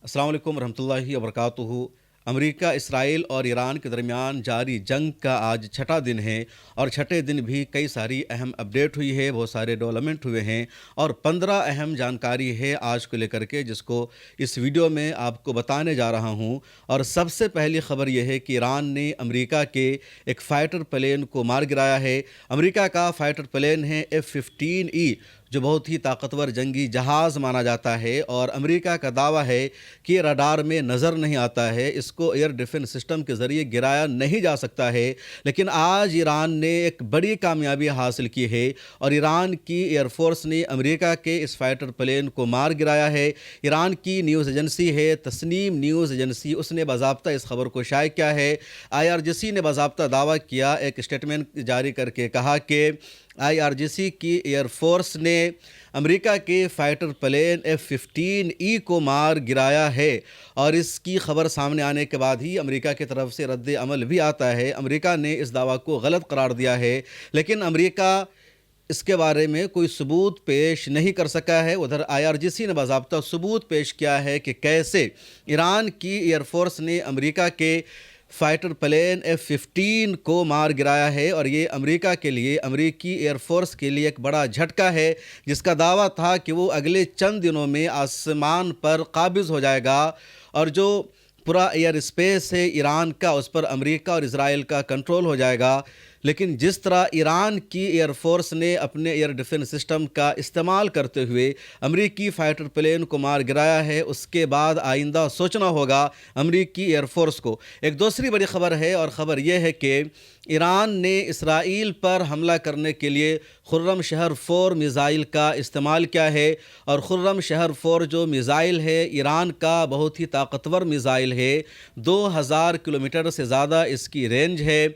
السلام علیکم ورحمۃ اللہ وبرکاتہ۔ امریکہ، اسرائیل اور ایران کے درمیان جاری جنگ کا آج چھٹا دن ہے اور چھٹے دن بھی کئی ساری اہم اپڈیٹ ہوئی ہے، بہت سارے ڈیولپمنٹ ہوئے ہیں اور 15 اہم جانکاری ہے آج کو لے کر کے، جس کو اس ویڈیو میں آپ کو بتانے جا رہا ہوں۔ اور سب سے پہلی خبر یہ ہے کہ ایران نے امریکہ کے ایک فائٹر پلین کو مار گرایا ہے۔ امریکہ کا فائٹر پلین ہے F-15E، جو بہت ہی طاقتور جنگی جہاز مانا جاتا ہے، اور امریکہ کا دعویٰ ہے کہ رڈار میں نظر نہیں آتا ہے، اس کو ایئر ڈیفنس سسٹم کے ذریعے گرایا نہیں جا سکتا ہے۔ لیکن آج ایران نے ایک بڑی کامیابی حاصل کی ہے اور ایران کی ایئر فورس نے امریکہ کے اس فائٹر پلین کو مار گرایا ہے۔ ایران کی نیوز ایجنسی ہے تسنیم نیوز ایجنسی، اس نے باضابطہ اس خبر کو شائع کیا ہے۔ IRGC نے باضابطہ دعویٰ کیا، ایک اسٹیٹمنٹ جاری کر کے کہا کہ IRGC کی ایئر فورس نے امریکہ کے فائٹر پلین F-15E کو مار گرایا ہے، اور اس کی خبر سامنے آنے کے بعد ہی امریکہ کی طرف سے رد عمل بھی آتا ہے۔ امریکہ نے اس دعویٰ کو غلط قرار دیا ہے، لیکن امریکہ اس کے بارے میں کوئی ثبوت پیش نہیں کر سکا ہے۔ ادھر IRGC نے باضابطہ ثبوت پیش کیا ہے کہ کیسے ایران کی ایئر فورس نے امریکہ کے فائٹر پلین F-15 کو مار گرایا ہے، اور یہ امریکہ کے لیے، امریکی ایئر فورس کے لیے ایک بڑا جھٹکا ہے، جس کا دعویٰ تھا کہ وہ اگلے چند دنوں میں آسمان پر قابض ہو جائے گا، اور جو پورا ایئر اسپیس ہے ایران کا، اس پر امریکہ اور اسرائیل کا کنٹرول ہو جائے گا۔ لیکن جس طرح ایران کی ایئر فورس نے اپنے ایئر ڈیفنس سسٹم کا استعمال کرتے ہوئے امریکی فائٹر پلین کو مار گرایا ہے، اس کے بعد آئندہ سوچنا ہوگا امریکی ایئر فورس کو۔ ایک دوسری بڑی خبر ہے، اور خبر یہ ہے کہ ایران نے اسرائیل پر حملہ کرنے کے لیے خرم شہر 4 میزائل کا استعمال کیا ہے، اور خرم شہر 4 جو میزائل ہے ایران کا بہت ہی طاقتور میزائل ہے، 2000 کلومیٹر سے زیادہ اس کی رینج ہے،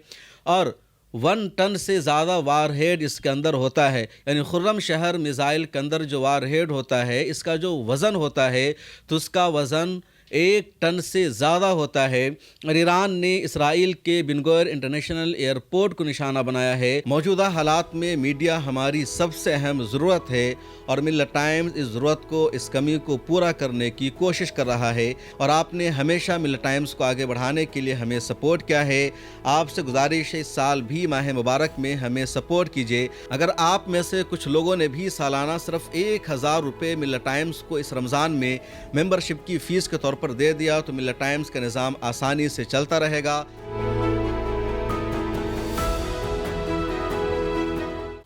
اور 1 ٹن سے زیادہ وار ہیڈ اس کے اندر ہوتا ہے۔ یعنی خرم شہر میزائل کے اندر جو وار ہیڈ ہوتا ہے، اس کا جو وزن ہوتا ہے تو اس کا وزن 1 ٹن سے زیادہ ہوتا ہے، اور ایران نے اسرائیل کے بن گوئر انٹرنیشنل ایئرپورٹ کو نشانہ بنایا ہے۔ موجودہ حالات میں میڈیا ہماری سب سے اہم ضرورت ہے، اور ملت ٹائمز اس ضرورت کو، اس کمی کو پورا کرنے کی کوشش کر رہا ہے، اور آپ نے ہمیشہ ملت ٹائمز کو آگے بڑھانے کے لیے ہمیں سپورٹ کیا ہے۔ آپ سے گزارش ہے اس سال بھی ماہ مبارک میں ہمیں سپورٹ کیجیے۔ اگر آپ میں سے کچھ لوگوں نے بھی سالانہ صرف 1000 روپے ملت ٹائمز کو اس رمضان میں ممبرشپ کی فیس کے طور پر دے دیا تو ملت ٹائمز کا نظام آسانی سے چلتا رہے گا۔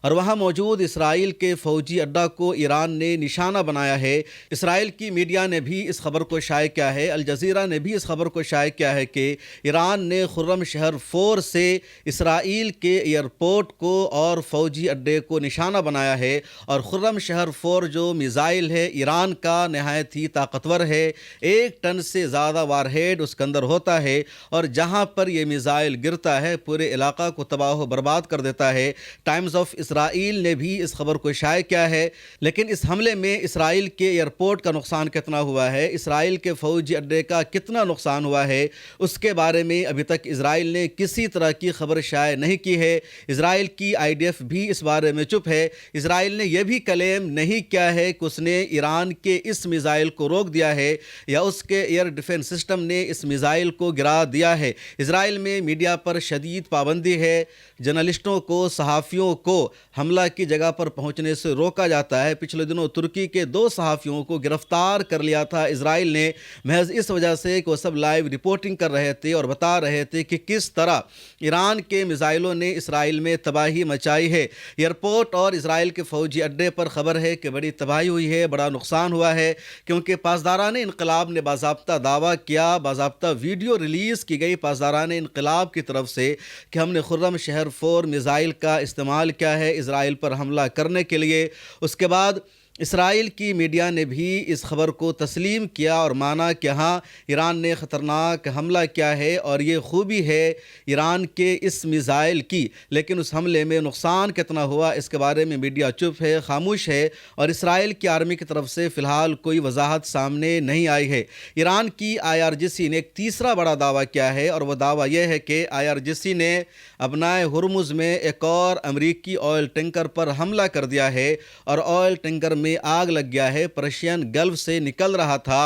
اور وہاں موجود اسرائیل کے فوجی اڈہ کو ایران نے نشانہ بنایا ہے۔ اسرائیل کی میڈیا نے بھی اس خبر کو شائع کیا ہے، الجزیرہ نے بھی اس خبر کو شائع کیا ہے کہ ایران نے خرم شہر 4 سے اسرائیل کے ایئرپورٹ کو اور فوجی اڈے کو نشانہ بنایا ہے، اور خرم شہر 4 جو میزائل ہے ایران کا نہایت ہی طاقتور ہے، 1 ٹن سے زیادہ وار ہیڈ اس کے اندر ہوتا ہے، اور جہاں پر یہ میزائل گرتا ہے پورے علاقہ کو تباہ و برباد کر دیتا ہے۔ ٹائمز آف اسرائیل نے بھی اس خبر کو شائع کیا ہے، لیکن اس حملے میں اسرائیل کے ایئرپورٹ کا نقصان کتنا ہوا ہے، اسرائیل کے فوجی اڈے کا کتنا نقصان ہوا ہے، اس کے بارے میں ابھی تک اسرائیل نے کسی طرح کی خبر شائع نہیں کی ہے۔ اسرائیل کی IDF بھی اس بارے میں چپ ہے۔ اسرائیل نے یہ بھی کلیم نہیں کیا ہے کہ اس نے ایران کے اس میزائل کو روک دیا ہے، یا اس کے ایئر ڈیفنس سسٹم نے اس میزائل کو گرا دیا ہے۔ اسرائیل میں میڈیا پر شدید پابندی ہے، جرنلسٹوں کو، صحافیوں کو حملہ کی جگہ پر پہنچنے سے روکا جاتا ہے۔ پچھلے دنوں ترکی کے 2 صحافیوں کو گرفتار کر لیا تھا اسرائیل نے، محض اس وجہ سے کہ وہ سب لائیو رپورٹنگ کر رہے تھے اور بتا رہے تھے کہ کس طرح ایران کے میزائلوں نے اسرائیل میں تباہی مچائی ہے۔ ایئرپورٹ اور اسرائیل کے فوجی اڈے پر خبر ہے کہ بڑی تباہی ہوئی ہے، بڑا نقصان ہوا ہے، کیونکہ پاسداران انقلاب نے باضابطہ دعویٰ کیا، باضابطہ ویڈیو ریلیز کی گئی پاسداران انقلاب کی طرف سے کہ ہم نے خرم شہر 4 میزائل کا استعمال کیا ہے اسرائیل پر حملہ کرنے کے لیے۔ اس کے بعد اسرائیل کی میڈیا نے بھی اس خبر کو تسلیم کیا اور مانا کہ ہاں ایران نے خطرناک حملہ کیا ہے، اور یہ خوبی ہے ایران کے اس میزائل کی، لیکن اس حملے میں نقصان کتنا ہوا اس کے بارے میں میڈیا چپ ہے، خاموش ہے، اور اسرائیل کی آرمی کی طرف سے فی الحال کوئی وضاحت سامنے نہیں آئی ہے۔ ایران کی IRGC نے ایک تیسرا بڑا دعویٰ کیا ہے، اور وہ دعویٰ یہ ہے کہ IRGC نے ابنائے ہرمز میں ایک اور امریکی آئل ٹینکر پر حملہ کر دیا ہے، اور آئل ٹینکر में आग लग गया है। पर्शियन गल्फ से निकल रहा था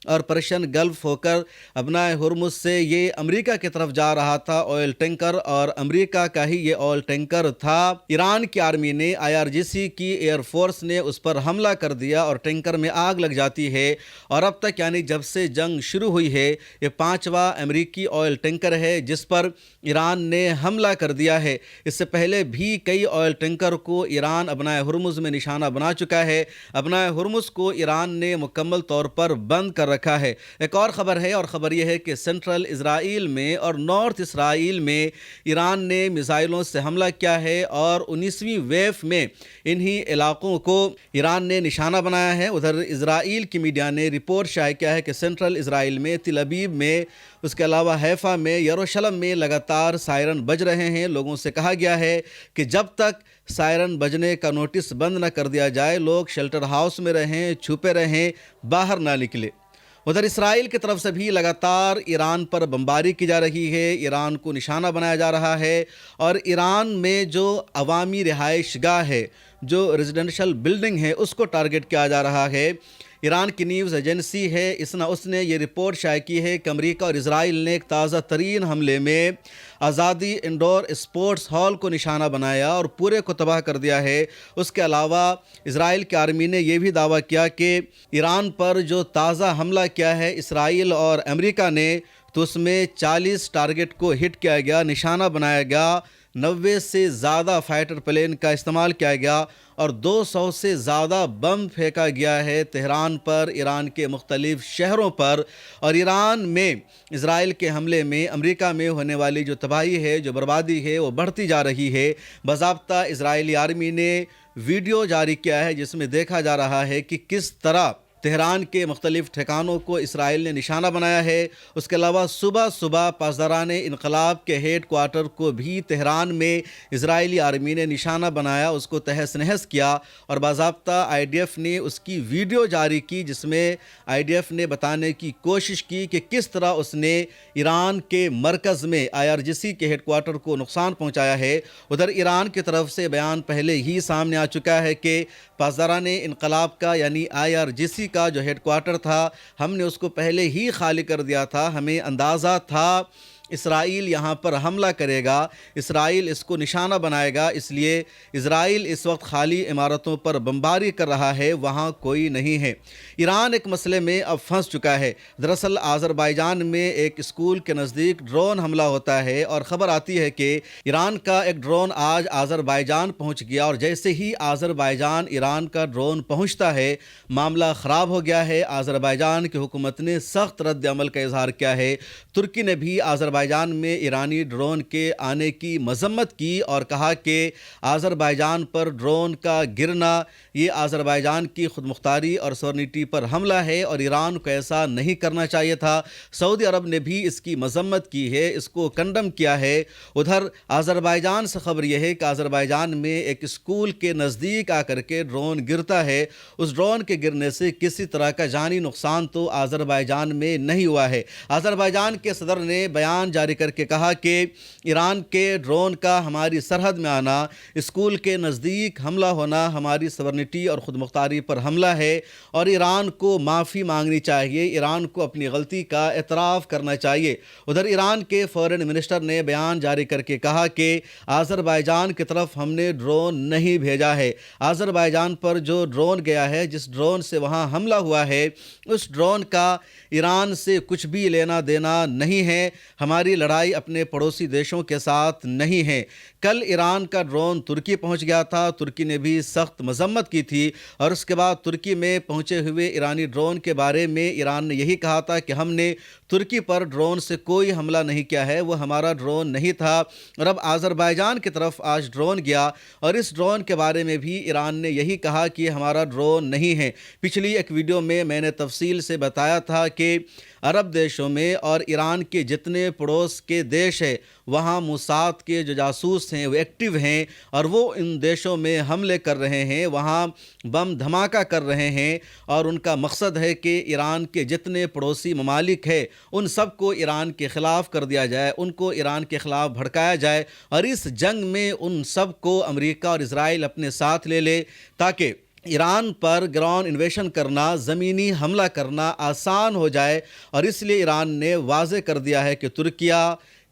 और पर्शियन गल्फ होकर अबनाए हुर्मुज़ से ये अमेरिका की तरफ जा रहा था ऑयल टैंकर, और अमेरिका का ही ये ऑयल टैंकर था। ईरान की आर्मी ने, IRGC की एयरफोर्स ने उस पर हमला कर दिया और टैंकर में आग लग जाती है। और अब तक यानी जब से जंग शुरू हुई है ये 5वां अमेरिकी ऑयल टैंकर है जिस पर ईरान ने हमला कर दिया है। इससे पहले भी कई ऑयल टैंकर को ईरान अबनाए हुर्मुज़ में निशाना बना चुका है। अबनाए हुर्मुज़ को ईरान ने मुकम्मल तौर पर बंद कर रखा है। एक और ख़बर है, और ख़बर यह है कि सेंट्रल इजराइल में और नॉर्थ इसराइल में ईरान ने मिसाइलों से हमला किया है और 19वीं वेव में इन्हीं इलाकों को ईरान ने निशाना बनाया है। उधर इजराइल की मीडिया ने रिपोर्ट शाये किया है कि सेंट्रल इजराइल में, तिल अबीब में, उसके अलावा हैफा में, यरूशलेम में लगातार सायरन बज रहे हैं। लोगों से कहा गया है कि जब तक सायरन बजने का नोटिस बंद न कर दिया जाए लोग शेल्टर हाउस में रहें, छुपे रहें, बाहर ना निकले। उधर इसराइल की तरफ से भी लगातार ईरान पर बमबारी की जा रही है, ईरान को निशाना बनाया जा रहा है और ईरान में जो अवामी रिहाइशगाह है, जो रेजिडेंशियल बिल्डिंग है, उसको टारगेट किया जा रहा है। ईरान की न्यूज़ एजेंसी है इसना उसने ये रिपोर्ट शाये की है कि अमेरिका और इजराइल ने एक ताज़ा तरीन हमले में आज़ादी इंडोर स्पोर्ट्स हॉल को निशाना बनाया और पूरे को तबाह कर दिया है। उसके अलावा इजराइल की आर्मी ने यह भी दावा किया कि ईरान पर जो ताज़ा हमला किया है इसराइल और अमेरिका ने, तो उसमें 40 टारगेट को हिट किया गया, निशाना बनाया गया, 90 से ज़्यादा फाइटर प्लेन का इस्तेमाल किया गया और 200 से ज़्यादा बम फेंका गया है तेहरान पर, ईरान के मुख्तलिफ शहरों पर। और ईरान में इजराइल के हमले में अमेरिका में होने वाली जो तबाही है, जो बर्बादी है, वो बढ़ती जा रही है। बाज़ाब्ता इजरायली आर्मी ने वीडियो जारी किया है जिसमें देखा जा रहा है कि किस तरह तेहरान के मुख्तलिफ ठिकानों को इसराइल ने निशाना बनाया है। उसके अलावा सुबह सुबह पासदारान इनकलाब के हेड क्वार्टर को भी तेहरान में इजरायली आर्मी ने निशाना बनाया, उसको तहस नहस किया और बाज़ाब्ता IDF ने उसकी वीडियो जारी की जिसमें IDF ने बताने की कोशिश की कि किस तरह उसने ईरान के मरकज़ में IRGC के हेड क्वार्टर को नुकसान पहुँचाया है। उधर ईरान की तरफ से बयान पहले ही सामने आ चुका है कि पासदारान इनकलाब का यानी IRGC का जो हेड क्वार्टर था हमने उसको पहले ही खाली कर दिया था। हमें अंदाज़ा था इसराइल यहाँ पर हमला करेगा, इसराइल इसको निशाना बनाएगा, इसलिए इसराइल इस वक्त खाली इमारतों पर बमबारी कर रहा है, वहाँ कोई नहीं है। ईरान एक मसले में अब फंस चुका है। दरअसल आज़रबाईजान में एक स्कूल के नज़दीक ड्रोन हमला होता है और ख़बर आती है कि ईरान का एक ड्रोन आज आज़रबाईजान पहुँच गया और जैसे ही आज़रबाईजान ईरान का ड्रोन पहुँचता है मामला ख़राब हो गया है। आज़रबाईजान की हुकूमत ने सख्त रद्द अमल का इजहार किया है। तुर्की ने भी आज़रबाईजान में ईरानी ड्रोन के आने की मजम्मत की और कहा कि आज़रबाईजान पर ड्रोन का गिरना ये आज़रबाईजान की खुदमुख्तारी और सॉवरेनिटी पर हमला है और ईरान को ऐसा नहीं करना चाहिए था। सऊदी अरब ने भी इसकी मजम्मत की है, इसको कंडम किया है। उधर आज़रबाईजान से खबर यह है कि आज़रबाईजान में एक स्कूल के नज़दीक आकर के ड्रोन गिरता है। उस ड्रोन के गिरने से किसी तरह का जानी नुकसान तो आज़रबाईजान में नहीं हुआ है। आज़रबाईजान के सदर ने बयान जारी करके कहा कि ईरान के ड्रोन का हमारी सरहद में आना, स्कूल के नज़दीक हमला होना हमारी सॉवरेनिटी और खुदमुख्तारी पर हमला है और ईरान को माफ़ी मांगनी चाहिए, ईरान को अपनी गलती का एतराफ़ करना चाहिए। उधर ईरान के फॉरेन मिनिस्टर ने बयान जारी करके कहा कि आज़रबाईजान की तरफ हमने ड्रोन नहीं भेजा है। आज़रबाईजान पर जो ड्रोन गया है, जिस ड्रोन से वहाँ हमला हुआ है, उस ड्रोन का ईरान से कुछ भी लेना देना नहीं है। हमारी लड़ाई अपने पड़ोसी देशों के साथ नहीं है। कल ईरान का ड्रोन तुर्की पहुंच गया था, तुर्की ने भी सख्त मजम्मत की थी और उसके बाद तुर्की में पहुंचे हुए ईरानी ड्रोन के बारे में ईरान ने यही कहा था कि हमने तुर्की पर ड्रोन से कोई हमला नहीं किया है, वो हमारा ड्रोन नहीं था। और अब आज़रबाईजान की तरफ आज ड्रोन गया और इस ड्रोन के बारे में भी ईरान ने यही कहा कि हमारा ड्रोन नहीं है। पिछली एक वीडियो में मैंने तफसील से बताया था कि अरब देशों में और ईरान के जितने पड़ोस के देश हैं वहाँ मोसाद के जो जासूस हैं वो एक्टिव हैं और वो इन देशों में हमले कर रहे हैं, वहाँ बम धमाका कर रहे हैं और उनका मकसद है कि ईरान के जितने पड़ोसी ममालिक हैं उन सब को ईरान के ख़िलाफ़ कर दिया जाए, उनको ईरान के ख़िलाफ़ भड़काया जाए और इस जंग में उन सब को अमेरिका और इजराइल अपने साथ ले ले ताकि ईरान पर ग्राउंड इन्वेशन करना, ज़मीनी हमला करना आसान हो जाए, और इसलिए ईरान ने वाज़ेह कर दिया है कि तुर्किया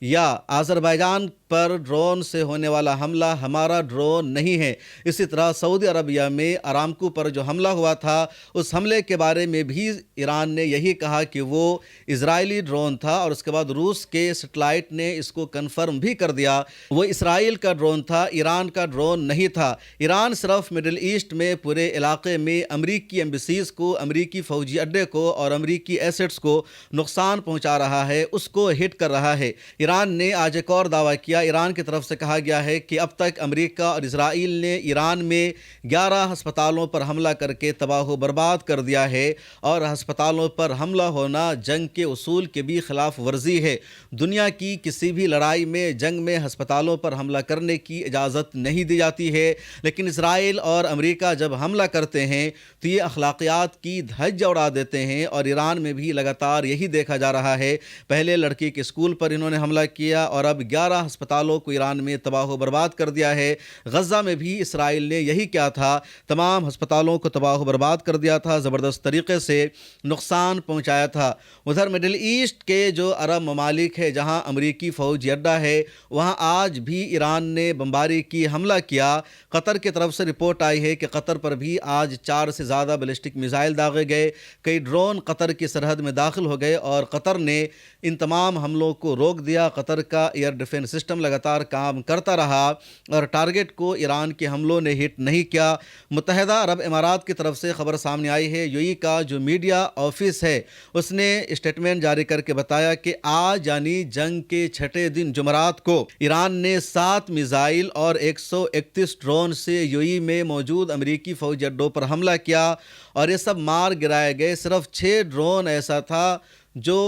या अज़रबैजान पर ड्रोन से होने वाला हमला हमारा ड्रोन नहीं है। इसी तरह सऊदी अरबिया में अरामको पर जो हमला हुआ था, उस हमले के बारे में भी ईरान ने यही कहा कि वो इजरायली ड्रोन था, और उसके बाद रूस के सैटेलाइट ने इसको कन्फर्म भी कर दिया वो इसराइल का ड्रोन था, ईरान का ड्रोन नहीं था। ईरान सिर्फ मिडिल ईस्ट में पूरे इलाके में अमरीकी एम्बेसीज़ को, अमरीकी फ़ौजी अड्डे को और अमरीकी एसेट्स को नुकसान पहुंचा रहा है, उसको हिट कर रहा है। ईरान ने आज एक और दावा किया। ईरान की तरफ से कहा गया है कि अब तक अमेरिका और इजराइल ने ईरान में 11 अस्पतालों पर हमला करके तबाह बर्बाद कर दिया है, और अस्पतालों पर हमला होना जंग के उसूल के भी खिलाफ वर्जी है। दुनिया की किसी भी लड़ाई में, जंग में अस्पतालों पर हमला करने की इजाज़त नहीं दी जाती है, लेकिन इजराइल और अमेरिका जब हमला करते हैं तो ये अखलाकियात की धज्जियां उड़ा देते हैं, और ईरान में भी लगातार यही देखा जा रहा है। पहले लड़की के स्कूल पर इन्होंने हमला किया, और अब 11 अस्पतालों को ईरान में तबाह बर्बाद कर दिया है। गज़ा में भी इसराइल ने यही किया था, तमाम अस्पतालों को तबाह बर्बाद कर दिया था, ज़बरदस्त तरीके से नुकसान पहुंचाया था। उधर मिडिल ईस्ट के जो अरब ममालिक है, जहां अमरीकी फ़ौजी अड्डा है, वहां आज भी ईरान ने बमबारी की, हमला किया। कतर की तरफ से रिपोर्ट आई है कि कतर पर भी आज 4 से ज़्यादा बैलिस्टिक मिसाइल दागे गए, कई ड्रोन कतर की सरहद में दाखिल हो गए, और कतर ने इन तमाम हमलों को रोक दिया। कतर का एयर डिफेंस सिस्टम लगातार काम करता रहा, और टारगेट को ईरान के हमलों ने हिट नहीं किया। मुत्तहिदा अरब इमारात की तरफ से खबर सामने आई है। यूएई का जो मीडिया ऑफिस है, उसने स्टेटमेंट जारी करके बताया कि आज यानी जंग के छठे दिन जुमरात को ईरान ने 7 मिसाइल और 131 ड्रोन से यूएई में मौजूद अमरीकी फ़ौजी अड्डों पर हमला किया, और ये सब मार गिराए गए। सिर्फ 6 ड्रोन ऐसा था जो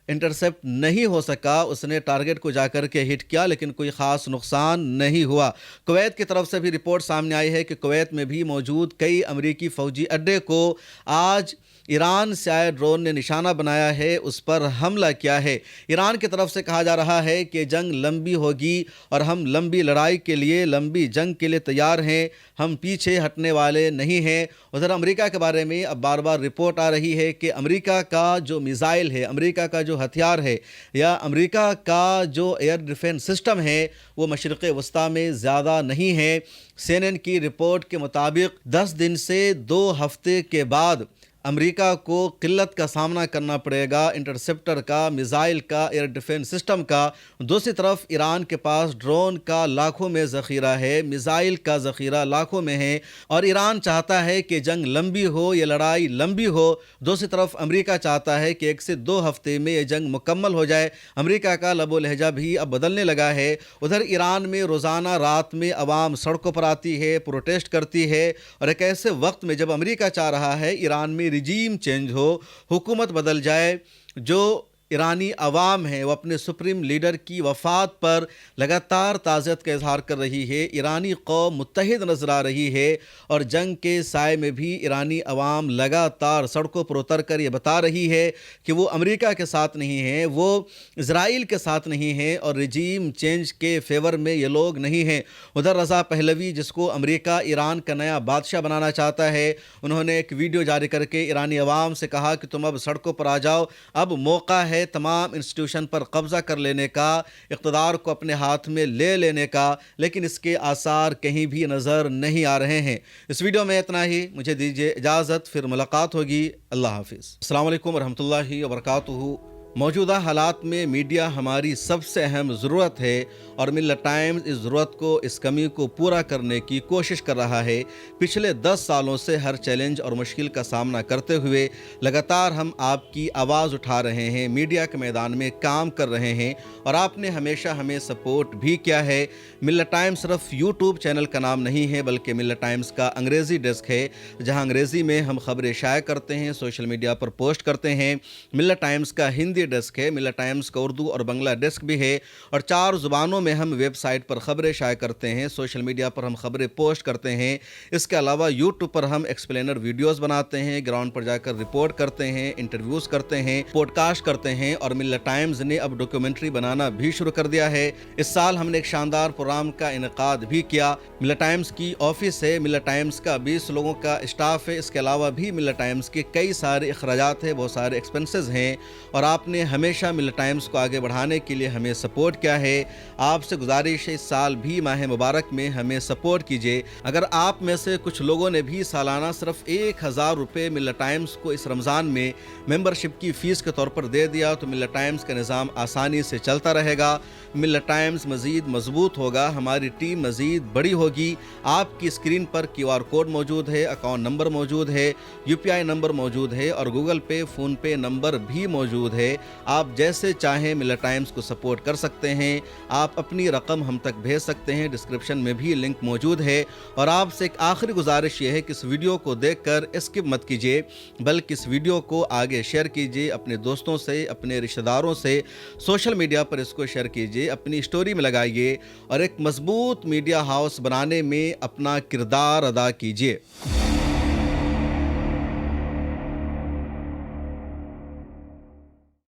इंटरसेप्ट नहीं हो सका, उसने टारगेट को जाकर के हिट किया, लेकिन कोई ख़ास नुकसान नहीं हुआ। कुवैत की तरफ से भी रिपोर्ट सामने आई है कि कुवैत में भी मौजूद कई अमरीकी फ़ौजी अड्डे को आज ईरान से आए ड्रोन ने निशाना बनाया है, उस पर हमला किया है। ईरान की तरफ से कहा जा रहा है कि जंग लंबी होगी, और हम लंबी लड़ाई के लिए, लंबी जंग के लिए तैयार हैं, हम पीछे हटने वाले नहीं हैं। उधर अमेरिका के बारे में अब बार बार रिपोर्ट आ रही है कि अमेरिका का जो मिसाइल है, अमेरिका का जो हथियार है, या अमेरिका का जो एयर डिफेंस सिस्टम है, वो मशरिक़ वस्ता में ज़्यादा नहीं है। CNN की रिपोर्ट के मुताबिक 10 दिन से 2 हफ्ते के बाद अमेरिका को किल्लत का सामना करना पड़ेगा, इंटरसेप्टर का, मिसाइल का, एयर डिफेंस सिस्टम का। दूसरी तरफ ईरान के पास ड्रोन का लाखों में ज़ख़ीरा है, मिसाइल का ज़ख़ीरा लाखों में है, और ईरान चाहता है कि जंग लंबी हो, ये लड़ाई लंबी हो। दूसरी तरफ अमेरिका चाहता है कि 1 से 2 हफ्ते में ये जंग मुकम्मल हो जाए। अमेरिका का लबो लहजा भी अब बदलने लगा है। उधर ईरान में रोज़ाना रात में अवाम सड़कों पर आती है, प्रोटेस्ट करती है, और एक ऐसे वक्त में जब अमेरिका चाह रहा है ईरान में रिजीम चेंज हो, हुकूमत बदल जाए, जो ईरानी अवाम है वो अपने सुप्रीम लीडर की वफ़ात पर लगातार ताज़ियत का इजहार कर रही है। ईरानी कौम मुत्तहिद नज़र आ रही है, और जंग के साए में भी ईरानी अवाम लगातार सड़कों पर उतर कर ये बता रही है कि वो अमेरिका के साथ नहीं है, वो इजराइल के साथ नहीं है, और रिजीम चेंज के फेवर में ये लोग नहीं हैं। उधर रज़ा पहलवी, जिसको अमेरिका ईरान का नया बादशाह बनाना चाहता है, उन्होंने एक वीडियो जारी करके ईरानी अवाम से कहा कि तुम अब सड़कों पर आ जाओ, अब मौका है तमाम इंस्टीट्यूशन पर कब्जा कर लेने का, इक़्तिदार को अपने हाथ में ले लेने का, लेकिन इसके आसार कहीं भी नज़र नहीं आ रहे हैं। इस वीडियो में इतना ही, मुझे दीजिए इजाज़त, फिर मुलाकात होगी। अल्लाह हाफ़िज़। अस्सलाम वालेकुम वरहमतुल्लाहि वबरकातुहू। मौजूदा हालात में मीडिया हमारी सबसे अहम ज़रूरत है, और मिल्लत टाइम्स इस ज़रूरत को, इस कमी को पूरा करने की कोशिश कर रहा है। पिछले 10 सालों से हर चैलेंज और मुश्किल का सामना करते हुए लगातार हम आपकी आवाज़ उठा रहे हैं, मीडिया के मैदान में काम कर रहे हैं, और आपने हमेशा हमें सपोर्ट भी किया है। मिल्लत टाइम्स सिर्फ यूट्यूब चैनल का नाम नहीं है, बल्कि मिल्लत टाइम्स का अंग्रेज़ी डेस्क है, जहाँ अंग्रेज़ी में हम खबरें शाया करते हैं, सोशल मीडिया पर पोस्ट करते हैं। मिल्लत टाइम्स का हिंदी डेस्क है। मिल्लत टाइम्स का उर्दू और बंगला डेस्क भी है और 4 ज़ुबानों में हम वेबसाइट पर ख़बरें शाया करते हैं, सोशल मीडिया पर हम ख़बरें पोस्ट करते हैं। इसके अलावा यूट्यूब पर हम एक्सप्लेनर वीडियोज़ बनाते हैं, ग्राउंड पर जाकर रिपोर्ट करते हैं, इंटरव्यूज़ करते हैं, पॉडकास्ट करते हैं और मिल्लत टाइम्स ने अब डॉक्यूमेंट्री बनाना भी शुरू कर दिया है। इस साल हमने एक शानदार प्रोग्राम का इनेकाद भी किया। मिल्लत टाइम्स की ऑफिस है, मिल्लत टाइम्स का 20 लोगों का स्टाफ है। इसके अलावा भी मिल्लत टाइम्स के कई सारे अखराजात हैं, बहुत सारे एक्सपेंसेस हैं और आपने हमेशा मिल्लत टाइम्स को आगे बढ़ाने के लिए हमें सपोर्ट किया है। आपसे गुजारिश है इस साल भी माह मुबारक में हमें सपोर्ट कीजिए। अगर आप में से कुछ लोगों ने भी सालाना सिर्फ 1000 रुपये मिल्लत टाइम्स को इस रमज़ान में मेंबरशिप की फ़ीस के तौर पर दे दिया तो मिल्लत टाइम्स का निज़ाम आसानी से चलता रहेगा। मिल्लत टाइम्स मज़ीद मजबूत होगा, हमारी टीम मज़ीद बड़ी होगी। आपकी स्क्रीन पर QR कोड मौजूद है, अकाउंट नंबर मौजूद है, UPI नंबर मौजूद है और गूगल पे, फ़ोन पे नंबर भी मौजूद है। आप जैसे चाहें मिल्लत टाइम्स को सपोर्ट कर सकते हैं। आप अपनी रकम हम तक भेज सकते हैं, डिस्क्रिप्शन में भी लिंक मौजूद है। और आपसे एक आखिरी गुजारिश ये है कि इस वीडियो को देखकर स्किप मत कीजिए, बल्कि इस वीडियो को आगे शेयर कीजिए अपने दोस्तों से, अपने रिश्तेदारों से, सोशल मीडिया पर इसको शेयर कीजिए, अपनी स्टोरी में लगाइए और एक मजबूत मीडिया हाउस बनाने में अपना किरदार अदा कीजिए।